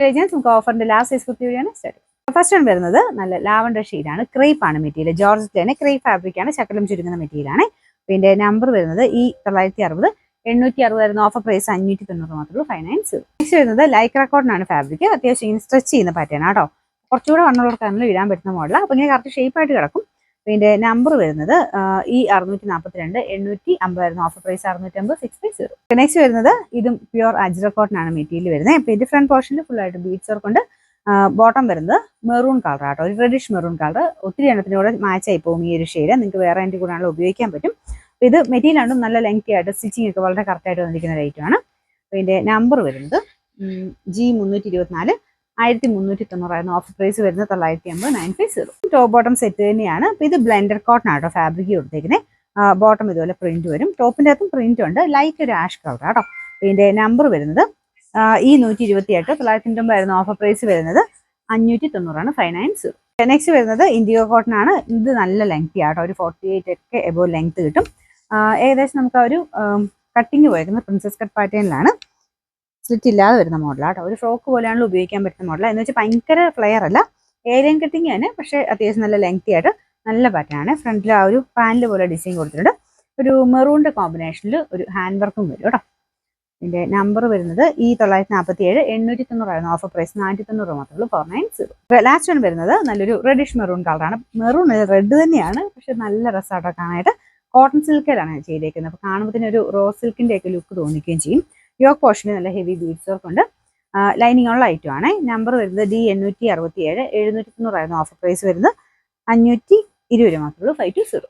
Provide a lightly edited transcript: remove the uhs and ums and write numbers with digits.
നമുക്ക് ഓഫറിന്റെ last size kurti വഴിയാണ് start. First one വരുന്നത് നല്ല ലാവണ്ടർ ഷെയ്ഡാണ്. ക്രേപ്പ് ആണ് മെറ്റീരിയൽ. ജോർജറ്റ് തന്നെ ക്രേപ്പ് ഫാബ്രിക് ആണ്. ശകലം ചുരുങ്ങുന്ന മെറ്റീരിയലാണ്. പിന്നെ നമ്പർ വരുന്നത് ഈ 960 860 ആയിരുന്നു. ഓഫർ പ്രൈസ് 590 മാത്രമേ 590. നെക്സ്റ്റ് വരുന്നത് ലൈക്ര കോട്ടൺ ആണ് ഫാബ്രിക്. അത്യാവശ്യം ഇങ്ങനെ സ്ട്രെച്ച് ചെയ്യുന്ന പാറ്റേൺ ആട്ടോ. കുറച്ചുകൂടെ വണ്ണുള്ളവർക്കാണെങ്കിലും ഇടാൻ പറ്റുന്ന മോഡലാണ്. അപ്പോൾ ഇങ്ങനെ കറക്റ്റ് ഷേപ്പായിട്ട് കിടക്കും. പിന്നെ നമ്പർ വരുന്നത് ഈ 642 850 ആയിരുന്നു. Offer price 650 650. നെക്സ്റ്റ് വരുന്നത് ഇതും പ്യുവർ അജ്ര കോട്ടൺ ആണ് മെറ്റീരിയൽ വരുന്നത്. അപ്പോൾ ഇത് ഫ്രണ്ട് പോർഷനിൽ ഫുൾ ആയിട്ട് ബീഡ്സ് വർക്ക് ഉണ്ട്. ബോട്ടം വരുന്നത് മെറൂൺ കളർ ആട്ടോ. ഒരു റെഡിഷ് മെറൂൺ കളർ. ഒത്തിരി എണ്ണത്തിനോട് മാച്ച് ആയി പോകും ഈ ഒരു ഷെയ്ഡ്. നിങ്ങൾക്ക് വേറെ എൻ്റെ കൂടെ ആണെങ്കിലും ഉപയോഗിക്കാൻ പറ്റും. ഇത് മെറ്റീരിയൽ ആണ്ടും നല്ല ലെങ്തി ആയിട്ട് സ്റ്റിച്ചിങ് ഒക്കെ വളരെ കറക്റ്റായിട്ട് വന്നിരിക്കുന്ന റേറ്റുമാണ്. പിന്നെ നമ്പർ വരുന്നത് G324 1390 ആയിരുന്നു. ഓഫർ പ്രൈസ് വരുന്നത് 950 950. ടോപ്പ് ബോട്ടം സെറ്റ് തന്നെയാണ്. അപ്പോൾ ഇത് ബ്ലെൻഡഡ് കോട്ടൺ ആട്ടോ ഫാബ്രിക് കൊടുത്തേക്കുന്നത്. ബോട്ടം ഇതുപോലെ പ്രിന്റ് വരും. ടോപ്പിൻ്റെ അകത്തും പ്രിന്റ് ഉണ്ട്. ലൈറ്റ് ഒരു ആഷ് കളർ ആട്ടോ. പിന്നെ നമ്പർ വരുന്നത് ഈ 128 990 ആയിരുന്നു. ഓഫർ പ്രൈസ് വരുന്നത് 590 590. നെക്സ്റ്റ് വരുന്നത് ഇൻഡിഗോ കോട്ടൺ ആണ്. ഇത് നല്ല ലെങ്തി ആട്ടോ. ഒരു 48 ഒക്കെ എബോ ലെങ്ത് കിട്ടും. ഏകദേശം നമുക്ക് ആ ഒരു കട്ടിങ് പോയിരിക്കുന്നത് പ്രിൻസസ് കട്ട് പാറ്റേണിലാണ്. സ്ലിറ്റ് ഇല്ലാതെ വരുന്ന മോഡലാട്ടോ. ഒരു ഫ്രോക്ക് പോലെയാണല്ലോ ഉപയോഗിക്കാൻ പറ്റുന്ന മോഡലാണ്. എന്ന് വെച്ചാൽ ഭയങ്കര ഫ്ലെയർ അല്ല, ഏരിയൻ കട്ടിങ് തന്നെ. പക്ഷേ അത്യാവശ്യം നല്ല ലെങ്തി ആയിട്ട് നല്ല പാറ്റേൺ ആണ്. ഫ്രണ്ടിൽ ആ ഒരു പാനൽ പോലെ ഡിസൈൻ കൊടുത്തിട്ടുണ്ട്. ഒരു മെറൂണിന്റെ കോമ്പിനേഷനിൽ ഒരു ഹാൻഡ് വർക്കും വരും കേട്ടോ. ഇതിന്റെ നമ്പർ വരുന്നത് ഈ 947 890 ആയിരുന്നു. ഓഫർ പ്രൈസ് 490 മാത്രമേ 490. ലാസ്റ്റ് ആണ് വരുന്നത് നല്ലൊരു റെഡിഷ് മെറൂൺ കളറാണ്. മെറൂൺ റെഡ് തന്നെയാണ്, പക്ഷെ നല്ല രസമായിട്ടോ കാണാനായിട്ട്. കോട്ടൺ സിൽക്കിലാണ് ചെയ്തേക്കുന്നത്. അപ്പോൾ കാണുമ്പോൾ തന്നെ ഒരു റോസ് സിൽക്കിന്റെ ഒക്കെ ലുക്ക് തോന്നിക്കുകയും ചെയ്യും. യോക്ക് പോർഷനിൽ നല്ല ഹെവി ബീഡ്സ് വർക്ക് ഉണ്ട്. ലൈനിങ് ഉള്ള ഐറ്റം ആണ്. നമ്പർ വരുന്നത് D867 790 ആയിരുന്നു. ഓഫർ പ്രൈസ് വരുന്നത് 520 മാത്രമേ 520.